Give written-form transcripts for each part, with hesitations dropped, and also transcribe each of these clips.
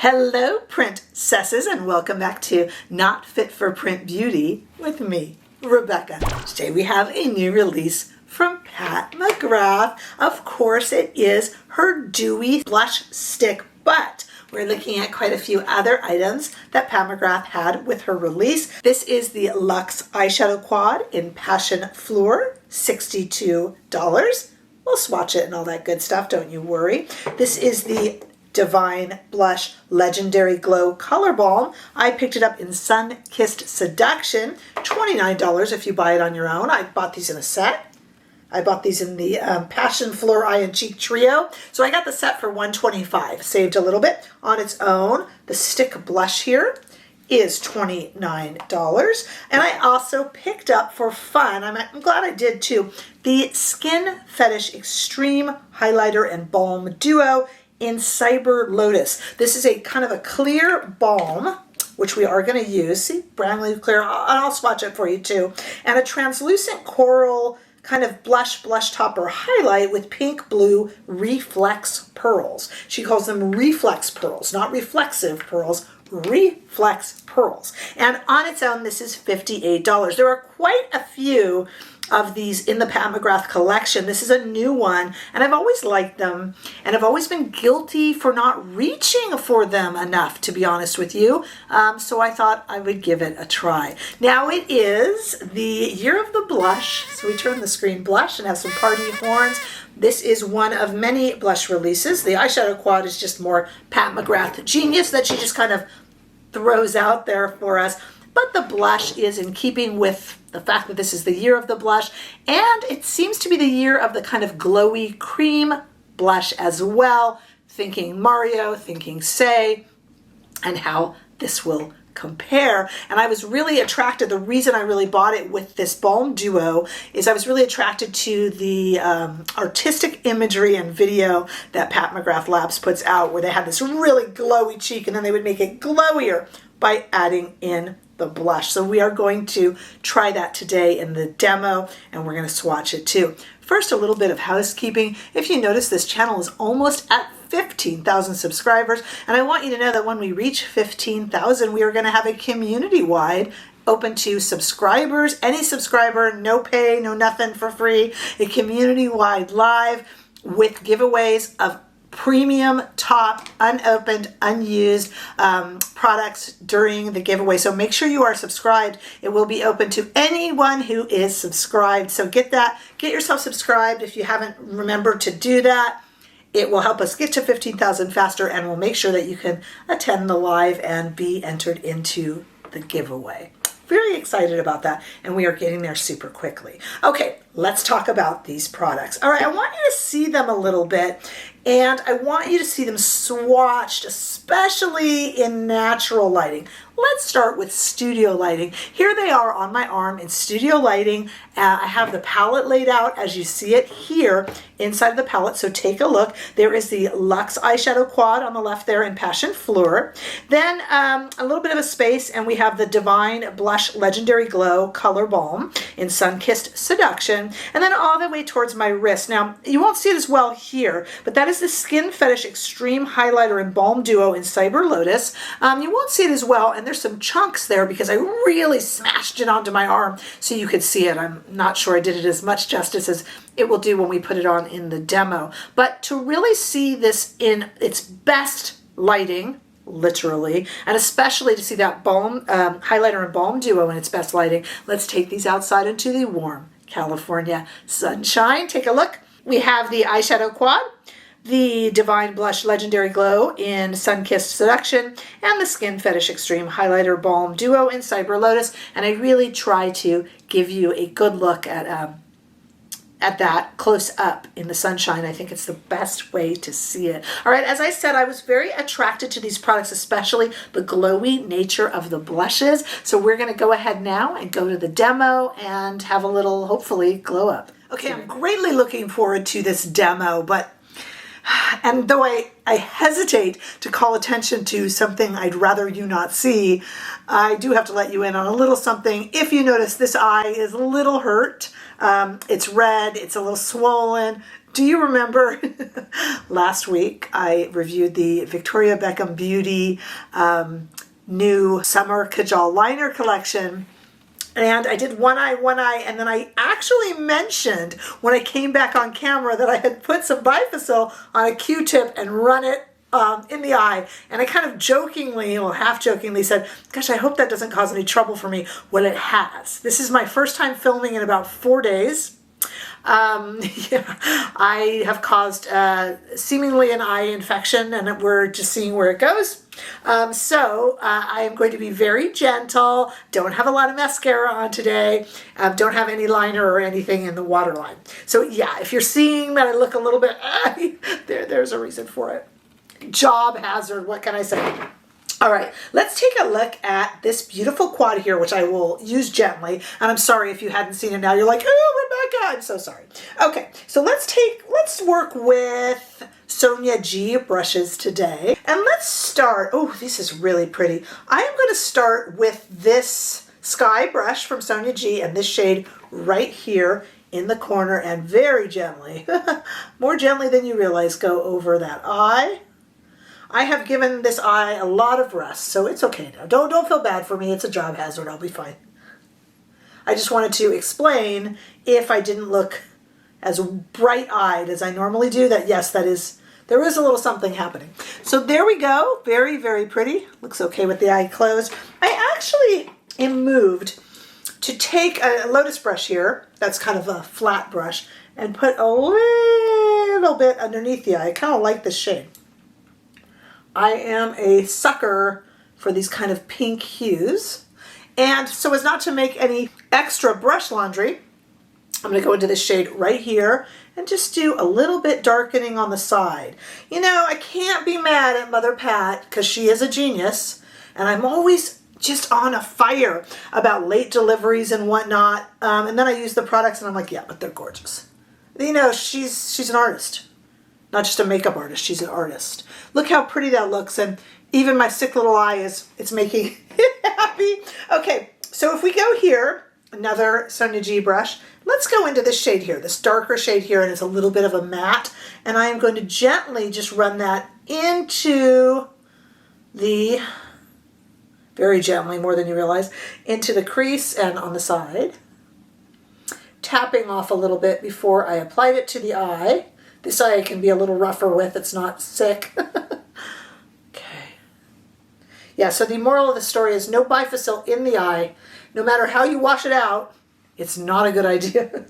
Hello, princesses, and welcome back to Not Fit for Print Beauty with me, Rebecca. Today we have a new release from Pat McGrath. Of course, it is her Dewy Blush Stick, but we're looking at quite a few other items that Pat McGrath had with her release. This is the Luxe Eyeshadow Quad in Passion Fleur, $62. We'll swatch it and all that good stuff, don't you worry. This is the Divine Blush Legendary Glow Color Balm. I picked it up in Sunkissed Seduction, $29 if you buy it on your own. I bought these in a set. I bought these in the Passion Fleur Eye and Cheek Trio. So I got the set for $125. Saved a little bit on its own. The stick blush here is $29. And I also picked up for fun, I'm glad I did too, the Skin Fetish Xtreme Highlighter and Balm Duo in Cyber Lotus. This is a kind of a clear balm, which we are going to use. See, brand new clear. I'll swatch it for you too. And a translucent coral kind of blush topper highlight with pink blue reflex pearls. She calls them reflex pearls, not reflexive pearls, reflex pearls. And on its own, this is $58. There are quite a few of these in the Pat McGrath collection. This is a new one, and I've always liked them, and I've always been guilty for not reaching for them enough, to be honest with you. So I thought I would give it a try. Now it is the year of the blush, so we turn the screen blush and have some party horns. This is one of many blush releases. The eyeshadow quad is just more Pat McGrath genius that she just kind of throws out there for us. But the blush is in keeping with the fact that this is the year of the blush, and it seems to be the year of the kind of glowy cream blush as well. Thinking Mario, thinking Say, and how this will compare. And I was really attracted, the reason I really bought it with this Balm Duo is I was really attracted to the artistic imagery and video that Pat McGrath Labs puts out, where they have this really glowy cheek and then they would make it glowier by adding in the blush. So we are going to try that today in the demo, and we're going to swatch it too. First, a little bit of housekeeping. If you notice, this channel is almost at 15,000 subscribers, and I want you to know that when we reach 15,000, we are going to have a community-wide open to subscribers, any subscriber, no pay, no nothing, for free, a community-wide live with giveaways of premium, top, unopened, unused products during the giveaway. So make sure you are subscribed. It will be open to anyone who is subscribed. So get yourself subscribed if you haven't remembered to do that. It will help us get to 15,000 faster, and we'll make sure that you can attend the live and be entered into the giveaway. Very excited about that, and we are getting there super quickly. Okay, let's talk about these products. All right, I want you to see them a little bit, and I want you to see them swatched, especially in natural lighting. Let's start with studio lighting. Here they are on my arm in studio lighting. I have the palette laid out as you see it here inside the palette, so take a look. There is the Luxe Eyeshadow Quad on the left there in Passion Fleur. Then a little bit of a space, and we have the Divine Blush Legendary Glow Color Balm in Sunkissed Seduction, and then all the way towards my wrist. Now, you won't see it as well here, but that is the Skin Fetish Extreme Highlighter and Balm Duo in Cyber Lotus. You won't see it as well, and there's some chunks there because I really smashed it onto my arm so you could see it. I'm not sure I did it as much justice as it will do when we put it on in the demo. But to really see this in its best lighting, literally, and especially to see that balm highlighter and balm duo in its best lighting, let's take these outside into the warm California sunshine. Take a look. We have the eyeshadow quad, the Divine Blush Legendary Glow in Sunkissed Seduction, and the Skin Fetish Extreme Highlighter Balm Duo in Cyber Lotus. And I really try to give you a good look at that close up in the sunshine. I think it's the best way to see it. All right, as I said, I was very attracted to these products, especially the glowy nature of the blushes. So we're going to go ahead now and go to the demo and have a little, hopefully, glow up. Okay, I'm greatly looking forward to this demo, and though I hesitate to call attention to something I'd rather you not see, I do have to let you in on a little something. If you notice, this eye is a little hurt. It's red, it's a little swollen. Do you remember last week I reviewed the Victoria Beckham Beauty new summer Kajal liner collection? And I did one eye, and then I actually mentioned when I came back on camera that I had put some Bifacil on a Q-tip and run it in the eye. And I kind of jokingly, well, half jokingly said, gosh, I hope that doesn't cause any trouble for me. Well, it has. This is my first time filming in about 4 days. Yeah, I have caused seemingly an eye infection, and we're just seeing where it goes. So I am going to be very gentle. Don't have a lot of mascara on today. Don't have any liner or anything in the waterline. So yeah, if you're seeing that I look a little bit, there's a reason for it. Job hazard, what can I say? All right, let's take a look at this beautiful quad here, which I will use gently. And I'm sorry if you hadn't seen it now. You're like, oh, Rebecca, I'm so sorry. Okay, so let's work with Sonia G brushes today. And let's start, oh, this is really pretty. I am going to start with this Sky brush from Sonia G and this shade right here in the corner, and very gently, more gently than you realize, go over that eye. I have given this eye a lot of rest, so it's okay now. Don't feel bad for me. It's a job hazard. I'll be fine. I just wanted to explain, if I didn't look as bright-eyed as I normally do, that yes, there is a little something happening. So there we go. Very, very pretty. Looks okay with the eye closed. I actually am moved to take a Lotus brush here, that's kind of a flat brush, and put a little bit underneath the eye. I kind of like this shade. I am a sucker for these kind of pink hues. And so as not to make any extra brush laundry, I'm going to go into this shade right here and just do a little bit darkening on the side. You know, I can't be mad at Mother Pat because she is a genius, and I'm always just on a fire about late deliveries and whatnot. And then I use the products and I'm like, yeah, but they're gorgeous. You know, she's an artist. Not just a makeup artist, she's an artist. Look how pretty that looks, and even my sick little eye it's making it happy. Okay, so if we go here, another Sonia G brush, let's go into this shade here, this darker shade here, and it's a little bit of a matte, and I am going to gently just run that into the, very gently, more than you realize, into the crease and on the side, tapping off a little bit before I applied it to the eye. This eye I can be a little rougher with, it's not sick. Okay. Yeah, so the moral of the story is no Bifacil in the eye. No matter how you wash it out, it's not a good idea.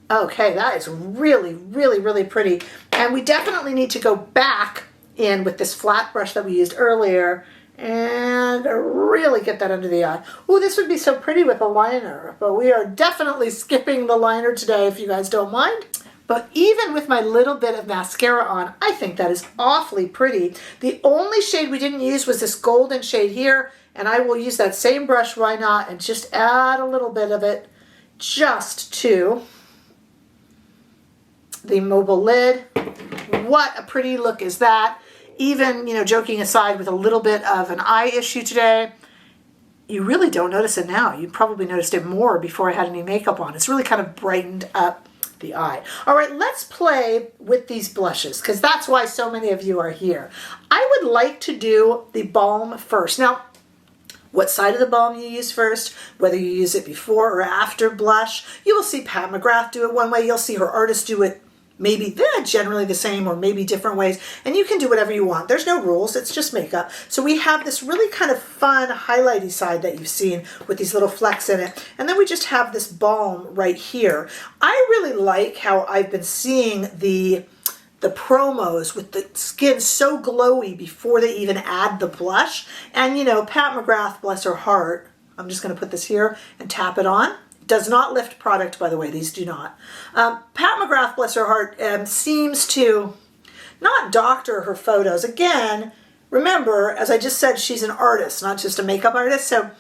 Okay, that is really, really, really pretty. And we definitely need to go back in with this flat brush that we used earlier and really get that under the eye. Oh, this would be so pretty with a liner, but we are definitely skipping the liner today if you guys don't mind. But even with my little bit of mascara on, I think that is awfully pretty. The only shade we didn't use was this golden shade here, and I will use that same brush, why not, and just add a little bit of it just to the mobile lid. What a pretty look is that. Even, you know, joking aside, with a little bit of an eye issue today, you really don't notice it now. You probably noticed it more before I had any makeup on. It's really kind of brightened up the eye. All right, let's play with these blushes, because that's why so many of you are here. I would like to do the Balm first. Now, what side of the Balm you use first, whether you use it before or after blush, you will see Pat McGrath do it one way. You'll see her artist do it maybe they're generally the same or maybe different ways, and you can do whatever you want. There's no rules, it's just makeup. So we have this really kind of fun highlighty side that you've seen with these little flecks in it, and then we just have this Balm right here. I really like how I've been seeing the promos with the skin so glowy before they even add the blush. And you know, Pat McGrath, bless her heart, I'm just going to put this here and tap it on. Does not lift product, by the way, these do not. Pat McGrath, bless her heart, seems to not doctor her photos. Again, remember, as I just said, she's an artist, not just a makeup artist. So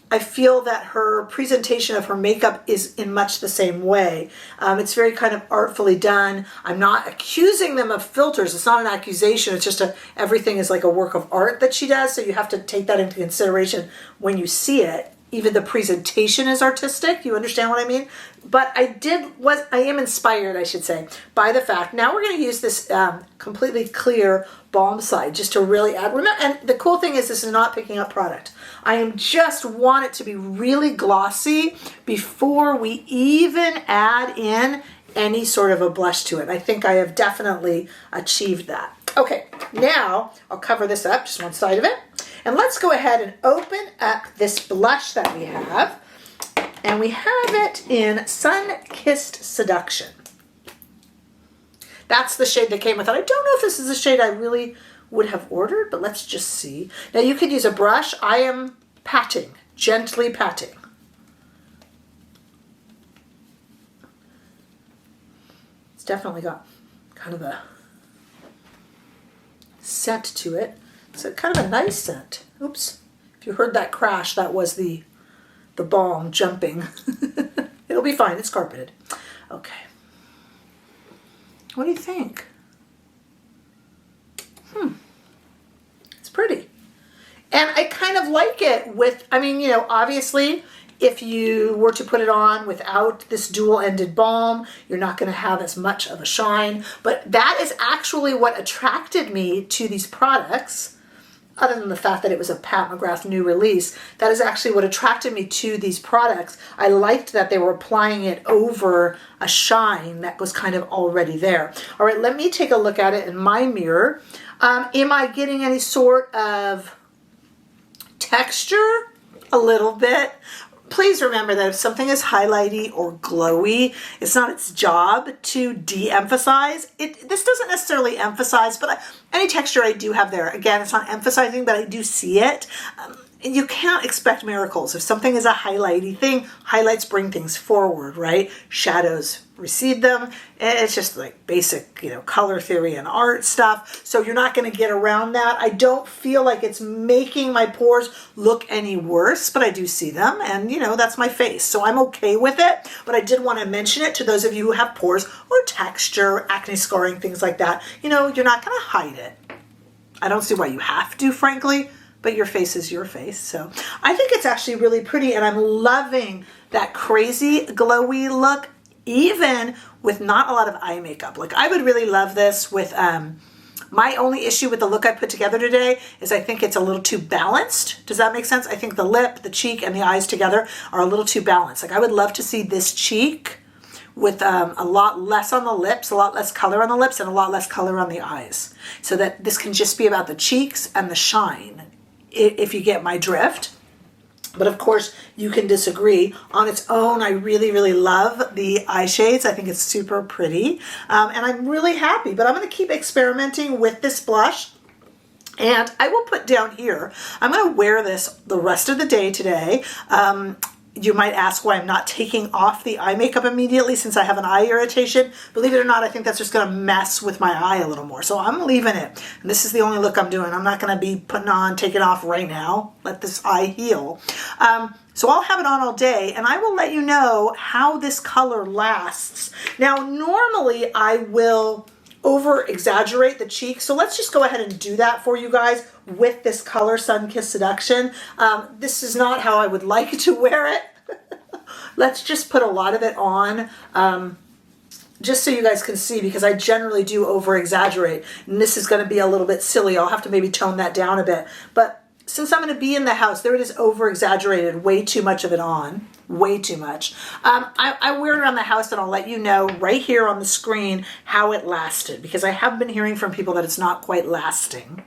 I feel that her presentation of her makeup is in much the same way. It's very kind of artfully done. I'm not accusing them of filters. It's not an accusation. It's just everything is like a work of art that she does. So you have to take that into consideration when you see it. even the presentation is artistic. You understand what I mean? But I am inspired, I should say, by the fact. Now we're going to use this completely clear balm side just to really add. Remember, and the cool thing is this is not picking up product. I am just want it to be really glossy before we even add in any sort of a blush to it. I think I have definitely achieved that. Okay, now I'll cover this up, just one side of it. And let's go ahead and open up this blush that we have. And we have it in Sunkissed Seduction. That's the shade that came with it. I don't know if this is a shade I really would have ordered, but let's just see. Now you could use a brush. I am patting, gently patting. It's definitely got kind of a scent to it. It's kind of a nice scent. Oops. If you heard that crash, that was the balm jumping. It'll be fine. It's carpeted. Okay. What do you think? It's pretty. And I kind of like it with, I mean, you know, obviously, if you were to put it on without this dual-ended balm, you're not going to have as much of a shine. But that is actually what attracted me to these products. Other than the fact that it was a Pat McGrath new release, that is actually what attracted me to these products. I liked that they were applying it over a shine that was kind of already there. All right, let me take a look at it in my mirror. Am I getting any sort of texture? A little bit. Please remember that if something is highlighty or glowy, it's not its job to de-emphasize. This doesn't necessarily emphasize, but any texture I do have there, again, it's not emphasizing, but I do see it. And you can't expect miracles. If something is a highlighty thing, highlights bring things forward, right? Shadows recede them. It's just like basic, you know, color theory and art stuff. So you're not going to get around that. I don't feel like it's making my pores look any worse, but I do see them. And, you know, that's my face. So I'm okay with it. But I did want to mention it to those of you who have pores or texture, acne scarring, things like that. You know, you're not going to hide it. I don't see why you have to, frankly. But your face is your face. So I think it's actually really pretty, and I'm loving that crazy glowy look, even with not a lot of eye makeup. Like, I would really love this with, my only issue with the look I put together today is I think it's a little too balanced. Does that make sense? I think the lip, the cheek, and the eyes together are a little too balanced. Like, I would love to see this cheek with a lot less on the lips, a lot less color on the lips, and a lot less color on the eyes. So that this can just be about the cheeks and the shine, if you get my drift. But of course, you can disagree. On its own, I really, really love the eye shades. I think it's super pretty. And I'm really happy. But I'm going to keep experimenting with this blush. And I will put down here, I'm going to wear this the rest of the day today. You might ask why I'm not taking off the eye makeup immediately since I have an eye irritation. Believe it or not, I think that's just going to mess with my eye a little more. So I'm leaving it. And this is the only look I'm doing. I'm not going to be taking off right now. Let this eye heal. So I'll have it on all day, and I will let you know how this color lasts. Now, normally I will over-exaggerate the cheeks. So let's just go ahead and do that for you guys with this color, Sunkissed Seduction. This is not how I would like to wear it. Let's just put a lot of it on, just so you guys can see, because I generally do over-exaggerate. And this is going to be a little bit silly. I'll have to maybe tone that down a bit. But since I'm going to be in the house, there it is, over-exaggerated, way too much of it on. Way too much. I wear it around the house, and I'll let you know right here on the screen how it lasted, because I have been hearing from people that it's not quite lasting.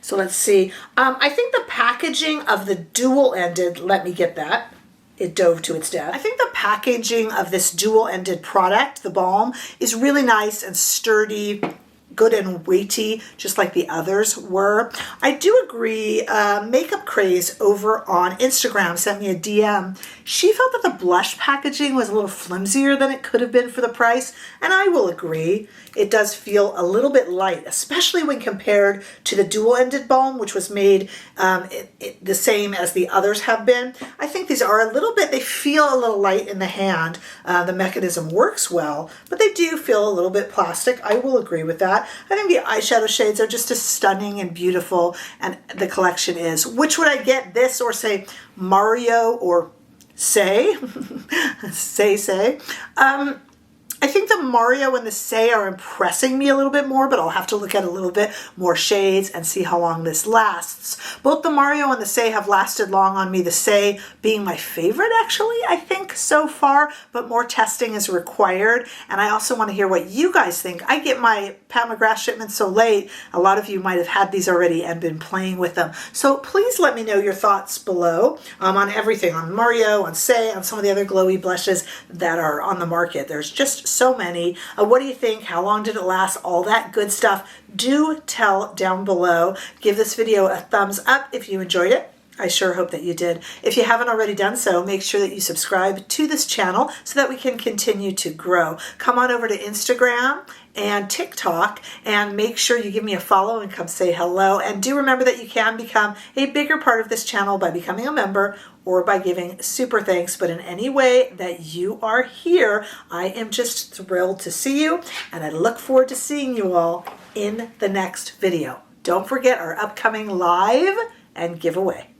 So let's see. I think the packaging of the dual-ended, let me get that. It dove to its death. I think the packaging of this dual-ended product, the balm, is really nice and sturdy, good and weighty, just like the others were. I do agree, Makeup Craze over on Instagram sent me a DM. She felt that the blush packaging was a little flimsier than it could have been for the price, and I will agree. It does feel a little bit light, especially when compared to the dual-ended balm, which was made the same as the others have been. I think these are a little bit, they feel a little light in the hand. The mechanism works well, but they do feel a little bit plastic. I will agree with that. that. I think the eyeshadow shades are just as stunning and beautiful, and the collection is. Which would I get, this or say Mario or Say? say. I think the Mario and the Say are impressing me a little bit more, but I'll have to look at a little bit more shades and see how long this lasts. Both the Mario and the Say have lasted long on me, the Say being my favorite actually, I think, so far, but more testing is required. And I also want to hear what you guys think. I get my Pat McGrath shipments so late, a lot of you might have had these already and been playing with them. So please let me know your thoughts below on everything, on Mario, on Say, on some of the other glowy blushes that are on the market. There's just so many. What do you think? How long did it last? All that good stuff. Do tell down below. Give this video a thumbs up if you enjoyed it. I sure hope that you did. If you haven't already done so, make sure that you subscribe to this channel so that we can continue to grow. Come on over to Instagram and TikTok and make sure you give me a follow and come say hello. And do remember that you can become a bigger part of this channel by becoming a member or by giving super thanks. But in any way that you are here, I am just thrilled to see you, and I look forward to seeing you all in the next video. Don't forget our upcoming live and giveaway.